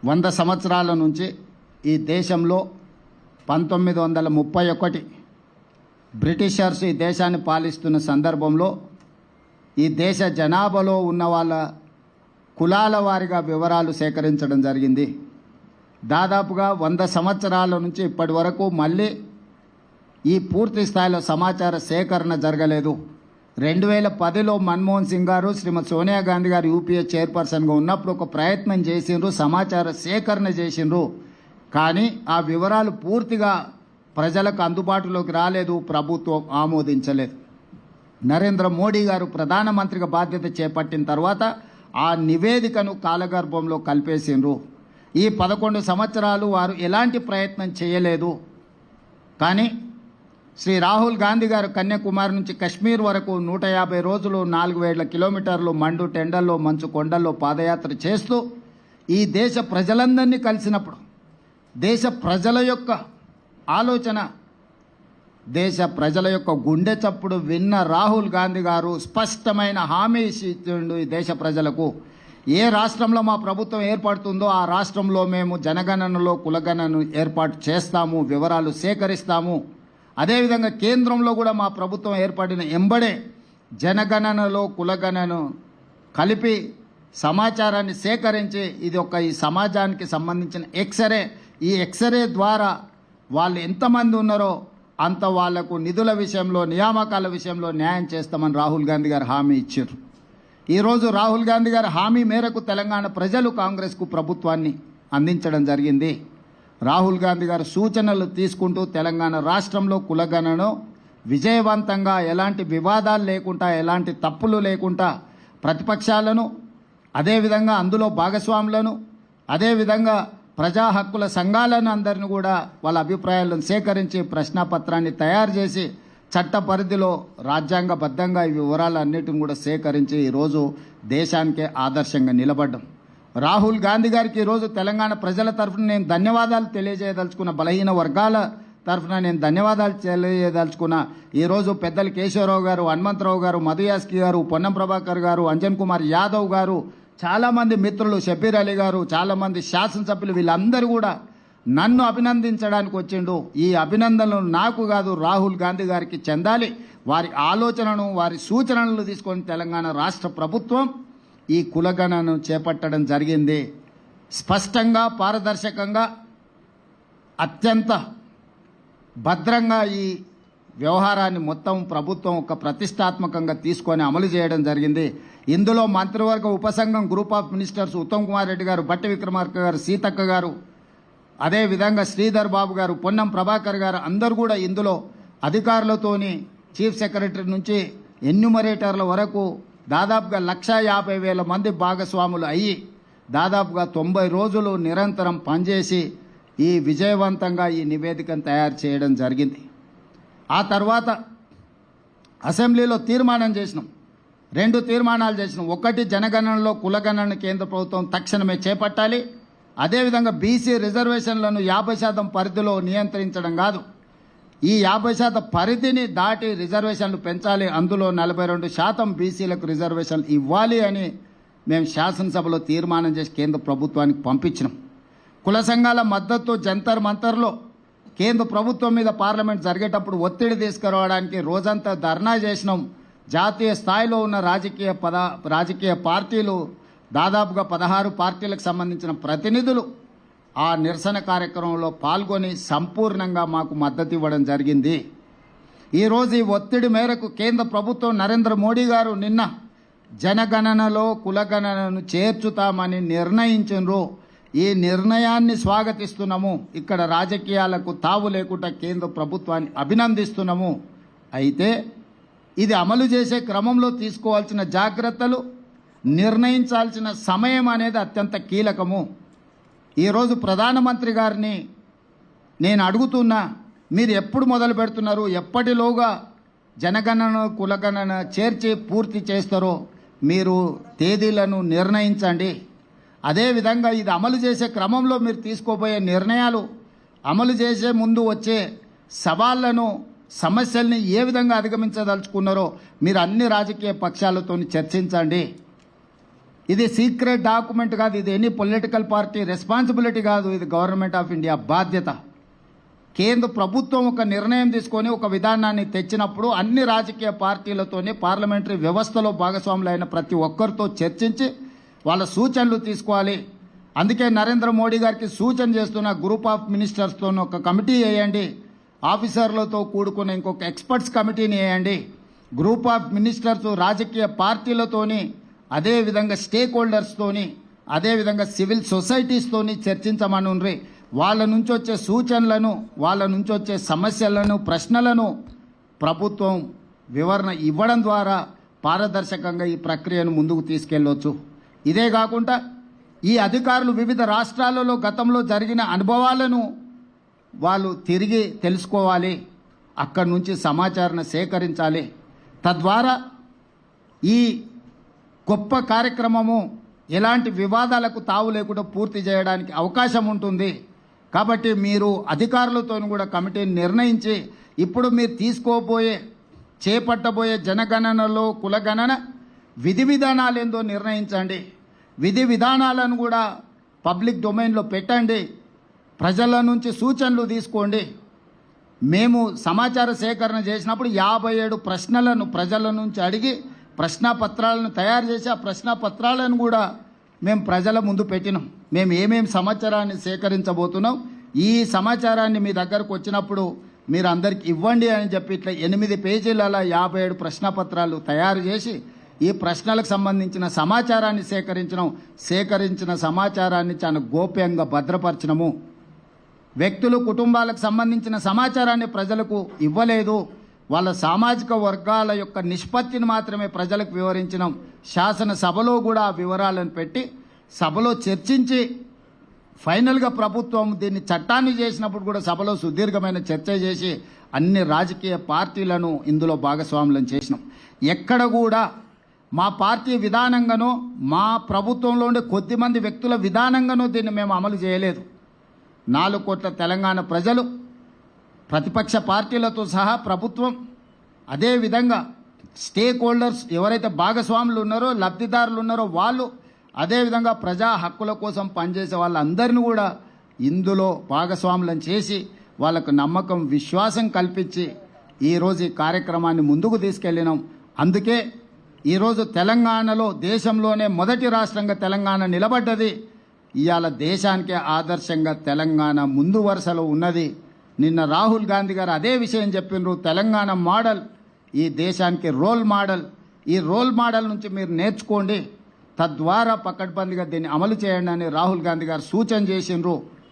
100 సంవత్సరాల నుంచి ఈ దేశంలో 1931 బ్రిటిషర్స్ ఈ దేశాన్ని పాలిస్తున్న సందర్భంలో ఈ దేశ జనాభాలో ఉన్న వాళ్ళ కులాల వారిగా వివరాలు సేకరించడం జరిగింది. దాదాపుగా 100 సంవత్సరాల నుంచి ఇప్పటి వరకు మళ్ళీ ఈ పూర్తి స్థాయిలో సమాచార సేకరణ జరగలేదు. 2010లో మన్మోహన్ సింగ్ గారు శ్రీమతి సోనియా గాంధీ గారు యూపీఏ చైర్పర్సన్గా ఉన్నప్పుడు ఒక ప్రయత్నం చేసిండ్రు, సమాచార సేకరణ చేసిండ్రు. కానీ ఆ వివరాలు పూర్తిగా ప్రజలకు అందుబాటులోకి రాలేదు, ప్రభుత్వం ఆమోదించలేదు. నరేంద్ర మోడీ గారు ప్రధానమంత్రిగా బాధ్యత చేపట్టిన తర్వాత ఆ నివేదికను కాలగర్భంలో కలిపేసిండ్రు. ఈ 11 సంవత్సరాలు వారు ఎలాంటి ప్రయత్నం చేయలేదు. కానీ శ్రీ రాహుల్ గాంధీ గారు కన్యాకుమారి నుంచి కశ్మీర్ వరకు 150 రోజులు 4000 కిలోమీటర్లు మండు టెండల్లో మంచు కొండల్లో పాదయాత్ర చేస్తూ ఈ దేశ ప్రజలందరినీ కలిసినప్పుడు దేశ ప్రజల యొక్క ఆలోచన, దేశ ప్రజల యొక్క గుండె చప్పుడు విన్న రాహుల్ గాంధీ గారు స్పష్టమైన హామీ ఇచ్చిండు ఈ దేశ ప్రజలకు. ఏ రాష్ట్రంలో మా ప్రభుత్వం ఏర్పడుతుందో ఆ రాష్ట్రంలో మేము జనగణనలో కులగణనను ఏర్పాటు చేస్తాము, వివరాలు సేకరిస్తాము. అదేవిధంగా కేంద్రంలో కూడా మా ప్రభుత్వం ఏర్పడిన ఎంబడే జనగణనలో కులగణనను కలిపి సమాచారాన్ని సేకరించి ఇది ఈ సమాజానికి సంబంధించిన ఎక్స్రే, ఈ ఎక్స్రే ద్వారా వాళ్ళు ఎంతమంది ఉన్నారో అంత వాళ్లకు నిధుల విషయంలో నియామకాల విషయంలో న్యాయం చేస్తామని రాహుల్ గాంధీ గారు హామీ ఇచ్చారు. ఈరోజు రాహుల్ గాంధీ గారు హామీ మేరకు తెలంగాణ ప్రజలు కాంగ్రెస్కు ప్రభుత్వాన్ని అందించడం జరిగింది. రాహుల్ గాంధీ గారు సూచనలు తీసుకుంటూ తెలంగాణ రాష్ట్రంలో కులగణను విజయవంతంగా ఎలాంటి వివాదాలు లేకుండా, ఎలాంటి తప్పులు లేకుండా ప్రతిపక్షాలను, అదేవిధంగా అందులో భాగస్వాములను, అదేవిధంగా ప్రజా హక్కుల సంఘాలను అందరిని కూడా వాళ్ళ అభిప్రాయాలను సేకరించి ప్రశ్నాపత్రాన్ని తయారు చేసి చట్ట పరిధిలో రాజ్యాంగబద్ధంగా ఈ వివరాలన్నిటిని కూడా సేకరించి ఈరోజు దేశానికే ఆదర్శంగా నిలబడ్డం. రాహుల్ గాంధీ గారికి ఈరోజు తెలంగాణ ప్రజల తరఫున నేను ధన్యవాదాలు తెలియజేయదలుచుకున్న, బలహీన వర్గాల తరఫున నేను ధన్యవాదాలు తెలియజేయదలుచుకున్న. ఈరోజు పెద్దలు కేశవరావు గారు, హనుమంతరావు గారు, మధుయాస్కి గారు, పొన్నం ప్రభాకర్ గారు, అంజన్ కుమార్ యాదవ్ గారు, చాలామంది మిత్రులు, షబీర్ అలీ గారు, చాలామంది శాసనసభ్యులు, వీళ్ళందరూ కూడా నన్ను అభినందించడానికి వచ్చిండు. ఈ అభినందనలు నాకు కాదు, రాహుల్ గాంధీ గారికి చెందాలి. వారి ఆలోచనను, వారి సూచనలను తీసుకొని తెలంగాణ రాష్ట్ర ప్రభుత్వం ఈ కులగణను చేపట్టడం జరిగింది. స్పష్టంగా, పారదర్శకంగా, అత్యంత భద్రంగా ఈ వ్యవహారాన్ని మొత్తం ప్రభుత్వం ఒక ప్రతిష్టాత్మకంగా తీసుకొని అమలు చేయడం జరిగింది. ఇందులో మంత్రివర్గ ఉపసంఘం group of ministers Uttam Kumar Reddy గారు, బట్టి విక్రమార్క గారు, సీతక్క గారు, అదేవిధంగా శ్రీధర్ బాబు గారు, పొన్నం ప్రభాకర్ గారు అందరూ కూడా ఇందులో అధికారులతోని చీఫ్ సెక్రటరీ నుంచి ఎన్యూమరేటర్ల వరకు దాదాపుగా 150,000 మంది భాగస్వాములు అయ్యి దాదాపుగా 90 రోజులు నిరంతరం పనిచేసి ఈ విజయవంతంగా ఈ నివేదికను తయారు చేయడం జరిగింది. ఆ తర్వాత అసెంబ్లీలో తీర్మానం చేసినాం, 2 తీర్మానాలు చేసినాం. ఒకటి, జనగణనలో కులగణన కేంద్ర ప్రభుత్వం తక్షణమే చేపట్టాలి. అదేవిధంగా బీసీ రిజర్వేషన్లను 50% పరిధిలో నియంత్రించడం కాదు, ఈ 50% పరిధిని దాటి రిజర్వేషన్లు పెంచాలి. అందులో 42% బీసీలకు రిజర్వేషన్లు ఇవ్వాలి అని మేము శాసనసభలో తీర్మానం చేసి కేంద్ర ప్రభుత్వానికి పంపించినాం. కుల సంఘాల మద్దతు జంతర్ మంతర్లో కేంద్ర ప్రభుత్వం మీద పార్లమెంట్ జరిగేటప్పుడు ఒత్తిడి తీసుకురావడానికి రోజంతా ధర్నా చేసినాం. జాతీయ స్థాయిలో ఉన్న రాజకీయ పార్టీలు, దాదాపుగా 16 పార్టీలకు సంబంధించిన ప్రతినిధులు ఆ నిరసన కార్యక్రమంలో పాల్గొని సంపూర్ణంగా మాకు మద్దతు ఇవ్వడం జరిగింది. ఈరోజు ఈ ఒత్తిడి మేరకు కేంద్ర ప్రభుత్వం నరేంద్ర మోడీ గారు నిన్న జనగణనలో కులగణనను చేర్చుతామని నిర్ణయించారు. ఈ నిర్ణయాన్ని స్వాగతిస్తున్నాము. ఇక్కడ రాజకీయాలకు తావు లేకుండా కేంద్ర ప్రభుత్వాన్ని అభినందిస్తున్నాము. అయితే ఇది అమలు చేసే క్రమంలో తీసుకోవాల్సిన జాగ్రత్తలు, నిర్ణయించాల్సిన సమయం అనేది అత్యంత కీలకము. ఈరోజు ప్రధానమంత్రి గారిని నేను అడుగుతున్నా, మీరు ఎప్పుడు మొదలు పెడుతున్నారు, ఎప్పటిలోగా జనగణన కులగణన చేర్చి పూర్తి చేస్తారో మీరు తేదీలను నిర్ణయించండి. అదేవిధంగా ఇది అమలు చేసే క్రమంలో మీరు తీసుకోబోయే నిర్ణయాలు, అమలు చేసే ముందు వచ్చే సవాళ్లను, సమస్యల్ని ఏ విధంగా అధిగమించదలుచుకున్నారో మీరు అన్ని రాజకీయ పక్షాలతో చర్చించండి. ఇది సీక్రెట్ డాక్యుమెంట్ కాదు, ఇది ఎనీ పొలిటికల్ పార్టీ రెస్పాన్సిబిలిటీ కాదు, ఇది గవర్నమెంట్ ఆఫ్ ఇండియా బాధ్యత. కేంద్ర ప్రభుత్వం ఒక నిర్ణయం తీసుకొని ఒక విధానాన్ని తెచ్చినప్పుడు అన్ని రాజకీయ పార్టీలతోనే పార్లమెంటరీ వ్యవస్థలో భాగస్వాములైన ప్రతి ఒక్కరితో చర్చించి వాళ్ళ సూచనలు తీసుకోవాలి. అందుకే నరేంద్ర మోడీ గారికి సూచన చేస్తున్న గ్రూప్ ఆఫ్ మినిస్టర్స్తో ఒక కమిటీ వేయండి, ఆఫీసర్లతో కూడుకున్న ఇంకొక ఎక్స్పర్ట్స్ కమిటీని వేయండి. గ్రూప్ ఆఫ్ మినిస్టర్స్ రాజకీయ పార్టీలతోని, అదేవిధంగా స్టేక్ హోల్డర్స్తోని, అదేవిధంగా సివిల్ సొసైటీస్తోని చర్చించమనుండ్రి. వాళ్ళ నుంచి వచ్చే సూచనలను, వాళ్ళ నుంచి వచ్చే సమస్యలను, ప్రశ్నలను ప్రభుత్వం వివరణ ఇవ్వడం ద్వారా పారదర్శకంగా ఈ ప్రక్రియను ముందుకు తీసుకెళ్ళవచ్చు. ఇదే కాకుండా ఈ అధికారులు వివిధ రాష్ట్రాలలో గతంలో జరిగిన అనుభవాలను వాళ్ళు తిరిగి తెలుసుకోవాలి, అక్కడి నుంచి సమాచారాన్ని సేకరించాలి. తద్వారా ఈ గొప్ప కార్యక్రమము ఎలాంటి వివాదాలకు తావు లేకుండా పూర్తి చేయడానికి అవకాశం ఉంటుంది. కాబట్టి మీరు అధికారులతో కూడా కమిటీని నిర్ణయించి ఇప్పుడు మీరు చేపట్టబోయే జనగణనలో కులగణన విధి విధానాలు ఏందో నిర్ణయించండి. విధి విధానాలను కూడా పబ్లిక్ డొమైన్లో పెట్టండి. ప్రజల నుంచి సూచనలు తీసుకోండి. మేము సమాచార సేకరణ చేసినప్పుడు 57 ప్రశ్నలను ప్రజల నుంచి అడిగి ప్రశ్నాపత్రాలను తయారు చేసి ఆ ప్రశ్నాపత్రాలను కూడా మేము ప్రజల ముందు పెట్టినాం. మేము ఏమేమి సమాచారాన్ని సేకరించబోతున్నాం, ఈ సమాచారాన్ని మీ దగ్గరకు వచ్చినప్పుడు మీరు అందరికి ఇవ్వండి అని చెప్పి ఇట్లా 8 పేజీలలో 57 ప్రశ్నపత్రాలు తయారు చేసి ఈ ప్రశ్నలకు సంబంధించిన సమాచారాన్ని సేకరించిన సమాచారాన్ని చాలా గోప్యంగా భద్రపరచడము. వ్యక్తులు, కుటుంబాలకు సంబంధించిన సమాచారాన్ని ప్రజలకు ఇవ్వలేదు. వాళ్ళ సామాజిక వర్గాల యొక్క నిష్పత్తిని మాత్రమే ప్రజలకు వివరించినాం. శాసనసభలో కూడా ఆ వివరాలను పెట్టి సభలో చర్చించి ఫైనల్గా ప్రభుత్వం దీన్ని చట్టాన్ని చేసినప్పుడు కూడా సభలో సుదీర్ఘమైన చర్చ చేసి అన్ని రాజకీయ పార్టీలను ఇందులో భాగస్వాములను చేసినాం. ఎక్కడ కూడా మా పార్టీ విధానంగానో మా ప్రభుత్వంలో ఉండే కొద్దిమంది వ్యక్తుల విధానంగానో దీన్ని మేము అమలు చేయలేదు. 4 కోట్ల తెలంగాణ ప్రజలు, ప్రతిపక్ష పార్టీలతో సహా ప్రభుత్వం, అదేవిధంగా స్టేక్ హోల్డర్స్ ఎవరైతే భాగస్వాములు ఉన్నారో, లబ్ధిదారులు ఉన్నారో వాళ్ళు, అదేవిధంగా ప్రజా హక్కుల కోసం పనిచేసే వాళ్ళందరినీ కూడా ఇందులో భాగస్వాములను చేసి వాళ్ళకు నమ్మకం, విశ్వాసం కల్పించి ఈరోజు ఈ కార్యక్రమాన్ని ముందుకు తీసుకెళ్ళినాం. అందుకే ఈరోజు తెలంగాణలో దేశంలోనే మొదటి రాష్ట్రంగా తెలంగాణ నిలబడ్డది. ఇవాళ దేశానికే ఆదర్శంగా తెలంగాణ ముందు వరుసలో ఉన్నది. నిన్న రాహుల్ గాంధీ గారు అదే విషయం చెప్పినారు. తెలంగాణ మోడల్ ఈ దేశానికి రోల్ మోడల్. ఈ రోల్ మోడల్ నుంచి మీరు నేర్చుకోండి, తద్వారా పకడ్బందీగా దీన్ని అమలు చేయండి అని రాహుల్ గాంధీ గారు సూచన చేసినారు.